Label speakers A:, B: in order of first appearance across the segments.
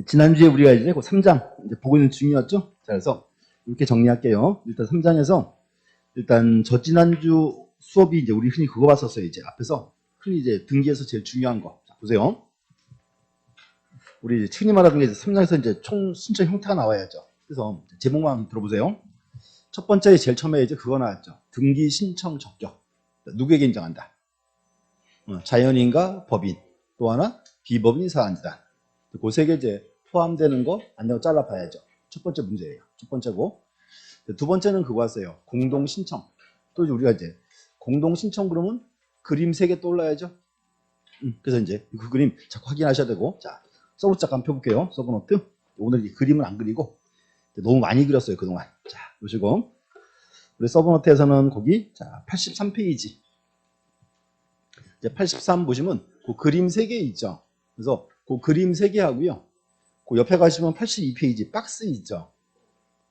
A: 지난주에 우리가 이제 그 3장 이제 보고 있는 중이었죠? 자, 그래서 이렇게 정리할게요. 일단 3장에서 일단 지난주 수업이 이제 우리 흔히 그거 봤었어요. 이제 앞에서 흔히 이제 등기에서 제일 중요한 거. 자, 보세요. 우리 이제 흔히 말하는 게 3장에서 이제 총 신청 형태가 나와야죠. 그래서 제목만 들어보세요. 첫 번째 제일 처음에 이제 그거 나왔죠. 등기 신청 적격. 누구에게 인정한다? 자연인과 법인. 또 하나 비법인 사안지단. 그 세 개 이제 포함되는 거 안 되고 잘라봐야죠. 첫 번째 문제예요. 첫 번째고. 두 번째는 그거 왔어요. 공동 신청. 또 이제 우리가 이제 공동 신청 그러면 그림 3개 떠올라야죠. 그래서 이제 그 그림 자꾸 확인하셔야 되고. 자, 서브노트 잠깐 펴볼게요. 서브노트. 오늘 이 그림은 안 그리고 너무 많이 그렸어요 그동안. 자, 보시고 우리 서브노트에서는 거기 자 83페이지. 이제 83 보시면 그 그림 3개 있죠. 그래서 그 그림 3개 하고요. 그 옆에 가시면 82페이지 박스 있죠.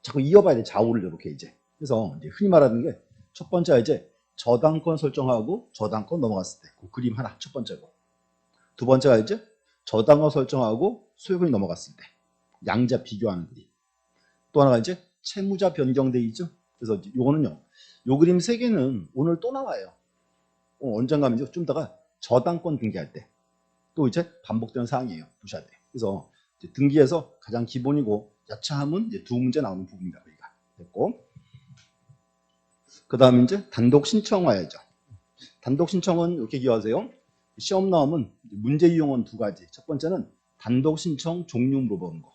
A: 자꾸 이어봐야 돼. 좌우를 이렇게 이제. 그래서 이제 흔히 말하는 게 첫 번째가 이제 저당권 설정하고 저당권 넘어갔을 때 그 그림 하나 첫 번째고. 두 번째가 이제 저당권 설정하고 소유권이 넘어갔을 때 양자 비교하는 그림. 또 하나가 이제 채무자 변경돼 있죠. 그래서 요거는요. 요 그림 3개는 오늘 또 나와요. 언젠가 이제 좀 이따가 저당권 등기할 때 또 이제 반복되는 사항이에요. 보셔야 돼요. 그래서 이제 등기에서 가장 기본이고 여차하면 이제 2문제 나오는 부분입니다. 우리가 됐고, 그 다음에 이제 단독 신청 와야죠. 단독 신청은 이렇게 기억하세요. 시험 나오면 문제 유형은 2가지. 첫 번째는 단독 신청 종류 물어보는 거.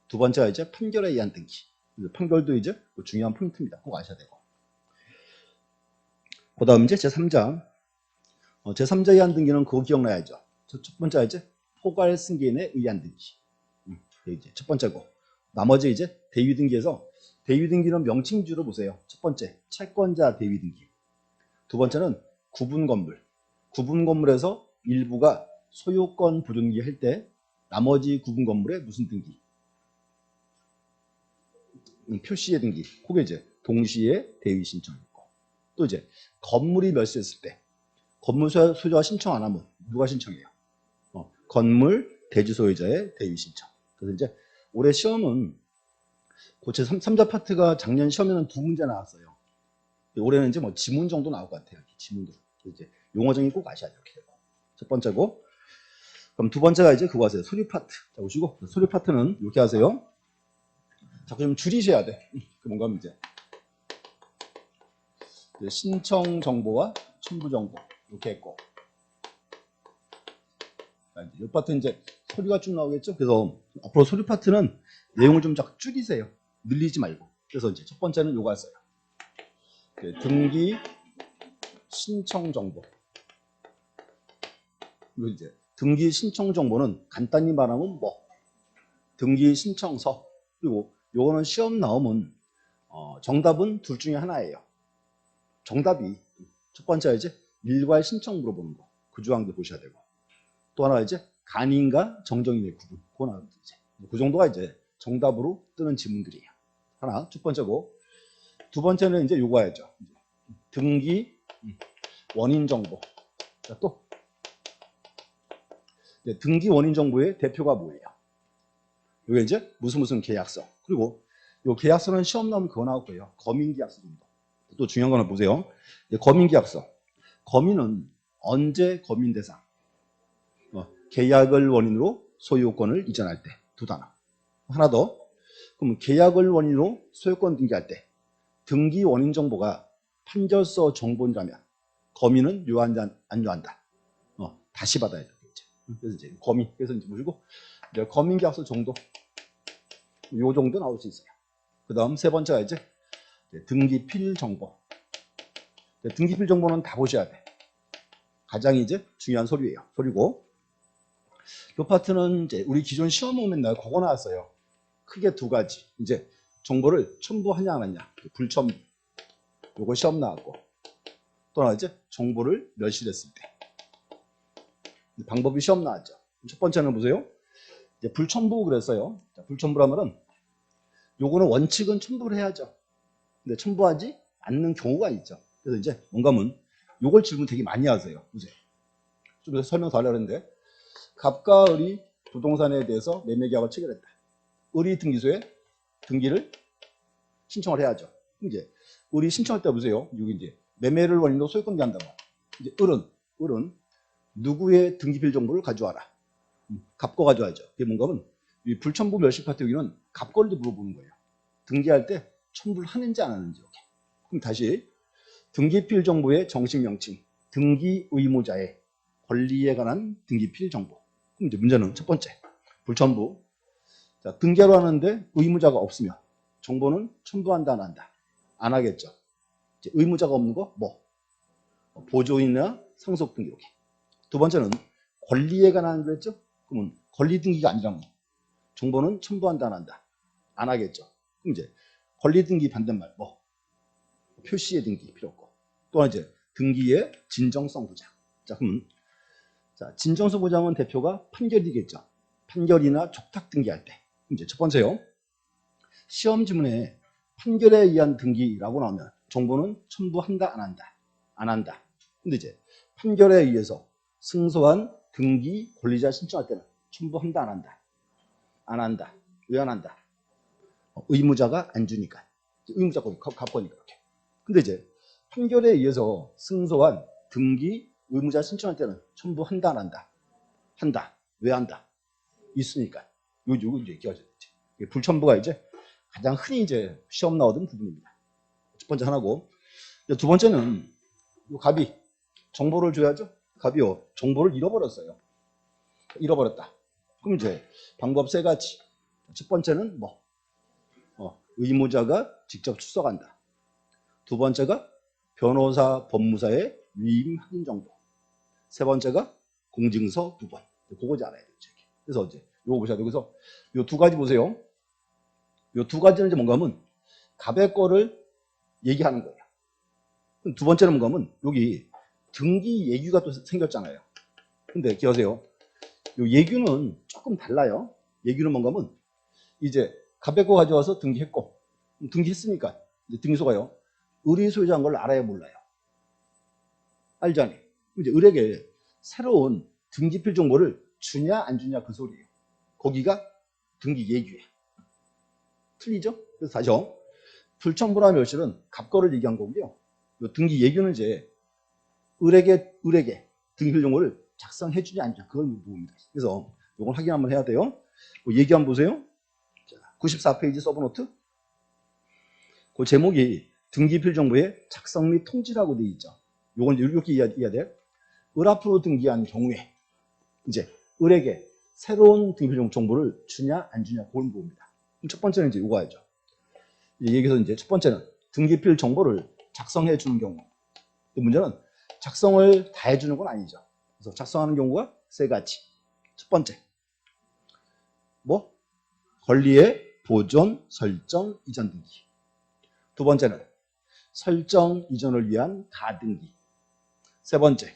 A: 두 번째가 이제 판결에 의한 등기. 판결도 이제 중요한 포인트입니다. 꼭 아셔야 되고. 그 다음 이제 제3자. 제3자에 의한 등기는 그거 기억나야죠. 첫 번째가 이제 포괄 승계인에 의한 등기. 이제 첫 번째고. 나머지 이제 대위 등기에서 대위 등기는 명칭주로 보세요. 첫 번째, 채권자 대위 등기. 두 번째는 구분 건물. 구분 건물에서 일부가 소유권 부등기 할 때 나머지 구분 건물에 무슨 등기? 표시의 등기. 그게 이제 동시에 대위 신청이 있고. 또 이제 건물이 멸실했을 때 건물 소유자가 신청 안 하면 누가 신청해요? 건물 대지 소유자의 대위 신청. 그래서 이제 올해 시험은 고체 3자 파트가 작년 시험에는 2문제 나왔어요. 올해는 이제 뭐 지문 정도 나올 것 같아요. 지문들. 이제 용어 정의 꼭 아셔야 돼요. 이렇게 되고. 첫 번째고. 그럼 두 번째가 이제 그거 하세요. 소류 파트. 자, 보시고 소류 파트는 이렇게 하세요. 자꾸 좀 줄이셔야 돼. 뭔가 이제 신청 정보와 첨부 정보 이렇게 했고. 이 파트 이제 소리가 쭉 나오겠죠. 그래서 앞으로 소리 파트는 내용을 좀 자꾸 줄이세요. 늘리지 말고. 그래서 이제 첫 번째는 요거 했어요. 등기 신청 정보. 이제 등기 신청 정보는 간단히 말하면 뭐 등기 신청서. 그리고 요거는 시험 나오면 정답은 둘 중에 하나예요. 정답이 첫 번째가 이제 일괄 신청 물어보는 거. 그 주항도 보셔야 되고. 또 하나가 이제 간인과 정정인의 구분. 그거는 이제 그 정도가 이제 정답으로 뜨는 지문들이에요. 하나, 첫 번째고. 두 번째는 이제 요거 해야죠. 등기 원인 정보. 자, 또 등기 원인 정보의 대표가 뭐예요? 요게 이제 무슨 계약서. 그리고 요 계약서는 시험 나오면 그거 나올 거예요. 거민 계약서 정도. 또 중요한 거는 보세요. 거민 계약서. 거민은 언제 거민 대상? 계약을 원인으로 소유권을 이전할 때. 2단어. 하나 더. 그럼 계약을 원인으로 소유권 등기할 때 등기 원인 정보가 판결서 정보라면 거민은 요한다 안 요한다. 다시 받아야 되겠죠. 그래서 이제 거민. 그래서 이제 보시고 이제 거민 계약서 정도. 요 정도 나올 수 있어요. 그다음 세 번째가 이제 등기필 정보. 등기필 정보는 다 보셔야 돼. 가장 이제 중요한 서류예요. 서류고. 이 파트는 이제 우리 기존 시험은 맨날 그거 나왔어요. 크게 2가지. 이제 정보를 첨부하냐 안 하냐. 불첨부. 요거 시험 나왔고. 또 하나 이제 정보를 멸실했을 때. 방법이 시험 나왔죠. 첫 번째는 보세요. 이제 불첨부 그랬어요. 자, 불첨부라면은 요거는 원칙은 첨부를 해야죠. 근데 첨부하지 않는 경우가 있죠. 그래서 이제 뭔가면 요걸 질문 되게 많이 하세요. 보세요. 좀 설명 더 하려고 했는데 갑과 을이 부동산에 대해서 매매계약을 체결했다. 의리등기소에 등기를 신청을 해야죠. 이제 의리 신청할 때 보세요. 여기 이제 매매를 원인으로 소유권 기한다고. 이제 을은 누구의 등기필 정보를 가져와라. 갑거 가져와야죠. 그게 뭔가 하면 이 불첨부 멸실 파트 여기는 갑거를 물어보는 거예요. 등기할 때 첨부를 하는지 안 하는지. 이렇게. 그럼 다시 등기필 정보의 정식 명칭, 등기 의무자의 권리에 관한 등기필 정보. 그럼 이제 문제는 첫 번째, 불첨부. 자, 등기하러 하는데 의무자가 없으면 정보는 첨부한다, 안 한다? 안 하겠죠. 이제 의무자가 없는 거, 뭐? 보조인이나 상속 등기 이렇게. 두 번째는 권리에 관한 그랬죠? 그러면 권리 등기가 아니라면 정보는 첨부한다, 안 한다? 안 하겠죠. 그럼 이제 권리 등기 반대말, 뭐? 표시의 등기 필요 없고. 또한 이제 등기의 진정성 보장. 자, 그럼 자, 진정성 보장은 대표가 판결이겠죠. 판결이나 촉탁 등기할 때. 이제 첫 번째요. 시험 지문에 판결에 의한 등기라고 나오면 정보는 첨부한다, 안 한다? 안 한다. 근데 이제 판결에 의해서 승소한 등기 권리자 신청할 때는 첨부한다, 안 한다? 안 한다. 왜 안 한다? 의무자가 안 주니까. 의무자가 갚거니까 이렇게. 근데 이제 판결에 의해서 승소한 등기 의무자 신청할 때는 첨부한다, 안 한다? 한다. 왜 한다? 있으니까. 요거 이제 얘기하죠. 불첨부가 이제 가장 흔히 이제 시험 나오던 부분입니다. 첫 번째 하나고. 두 번째는 요 갑이 정보를 줘야죠. 갑이요. 정보를 잃어버렸어요. 잃어버렸다. 그럼 이제 방법 세 가지. 첫 번째는 뭐? 의무자가 직접 출석한다. 두 번째가 변호사, 법무사의 위임 확인 정보. 세 번째가 공증서 2번. 그거지 알아야 되죠. 그래서 이제 요거 보셔야 돼요. 그래서 요 두 가지 보세요. 요 두 가지는 이제 뭔가 하면 갑의 거를 얘기하는 거예요. 두 번째는 뭔가 하면 여기 등기 예규가 또 생겼잖아요. 근데 기억하세요. 요 예규는 조금 달라요. 예규는 뭔가 하면 이제 갑의 거 가져와서 등기했고, 등기했으니까 이제 등기소가요. 의리 소유자인 걸 알아야 몰라요. 알잖아요. 이제 을에게 새로운 등기필 정보를 주냐 안 주냐 그 소리예요. 거기가 등기 예규예요. 틀리죠? 그래서 다시요. 불첨부나 멸실은 갑거를 얘기한 거고요. 요 등기 예규는 이제 을에게 등기필 정보를 작성해 주냐 안 주냐 그걸 묻습니다. 그래서 이걸 확인 한번 해야 돼요. 얘기 한번 보세요. 94페이지 서브노트. 그 제목이 등기필 정보의 작성 및 통지라고 되어 있죠. 요건 이렇게 이해해야 돼요. 을 앞으로 등기한 경우에 이제 을에게 새로운 등기필 정보를 주냐 안 주냐 그걸 봅니다. 첫 번째는 이제 이거 알죠. 여기서 이제 첫 번째는 등기필 정보를 작성해 주는 경우. 문제는 작성을 다 해주는 건 아니죠. 그래서 작성하는 경우가 세 가지. 첫 번째, 뭐 권리의 보존, 설정, 이전 등기. 두 번째는 설정, 이전을 위한 가등기. 세 번째,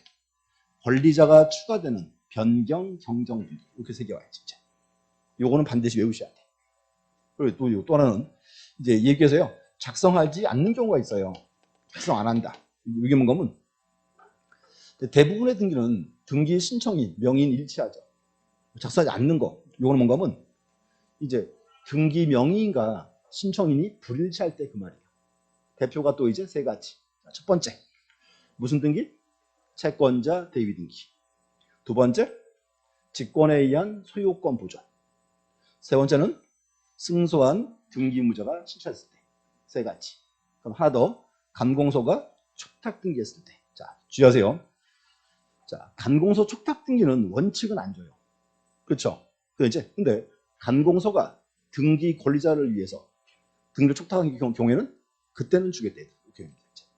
A: 권리자가 추가되는 변경, 경정 등기. 이렇게 세 개 와요, 진짜. 요거는 반드시 외우셔야 돼. 그리고 또 하나는 이제 얘기해서요. 작성하지 않는 경우가 있어요. 작성 안 한다. 이게 뭔가 하면 대부분의 등기는 등기 신청인, 명인 일치하죠. 작성하지 않는 거. 요거는 뭔가 하면 이제 등기 명의인과 신청인이 불일치할 때 그 말이에요. 대표가 또 이제 세 가지. 첫 번째, 무슨 등기? 채권자 대위 등기. 두 번째, 직권에 의한 소유권 보존. 세 번째는 승소한 등기 의무자가 신청했을 때. 세 가지. 그럼 하나 더, 간공소가 촉탁 등기했을 때. 자, 주의하세요. 자, 간공소 촉탁 등기는 원칙은 안 줘요. 그렇죠? 근데 간공소가 등기 권리자를 위해서 등기를 촉탁한 경우에는 그때는 주겠대.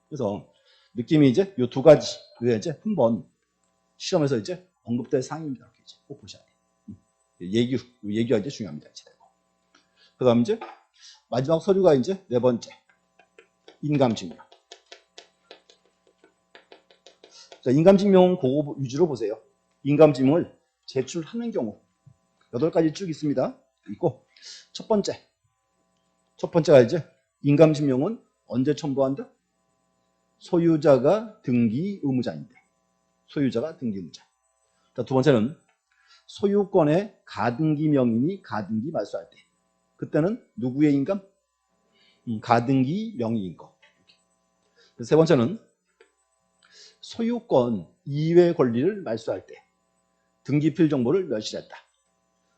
A: 그래서 느낌이 이제 이 두 가지 이제 한번 시험에서 이제 언급될 사항입니다. 이렇게 이제 꼭 보셔야 돼요. 예규가 이제 중요합니다. 그 다음 이제 마지막 서류가 이제 네 번째 인감증명. 자, 인감증명은 그거 위주로 보세요. 인감증명을 제출하는 경우 8가지 쭉 있습니다. 있고 첫 번째가 이제 인감증명은 언제 첨부한다? 소유자가 등기 의무자인데. 소유자가 등기 의무자. 자, 두 번째는 소유권의 가등기 명의인이 가등기 말소할 때 그때는 누구의 인감? 가등기 명의인 거. 세 번째는 소유권 이외의 권리를 말소할 때 등기필 정보를 멸실했다.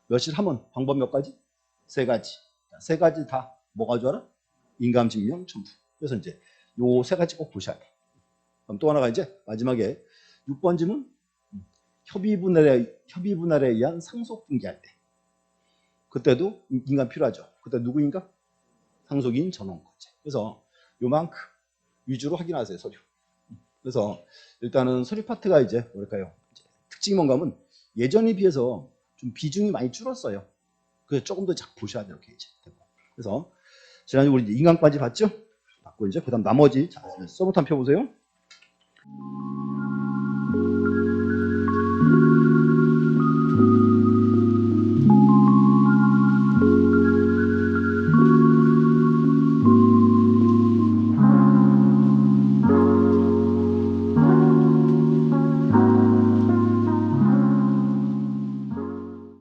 A: 멸실하면 방법 몇 가지? 세 가지. 세 가지 다 뭐가 좋아라? 인감증명 첨부. 그래서 이제 요 세 가지 꼭 보셔야 돼. 그럼 또 하나가 이제 마지막에 6번 지문 협의분할에 의한 상속 등기할 때 그때도 인감 필요하죠. 그때 누구 인감? 상속인 전원권자. 그래서 요만큼 위주로 확인하세요. 서류. 그래서 일단은 서류 파트가 이제 뭐랄까요? 이제 특징이 뭔가면 예전에 비해서 좀 비중이 많이 줄었어요. 그래서 조금 더 잘 보셔야 돼요. 이렇게 이제. 그래서 지난주 우리 인감까지 봤죠? 봤고 이제 그다음 나머지 자, 서부터 한번 펴보세요.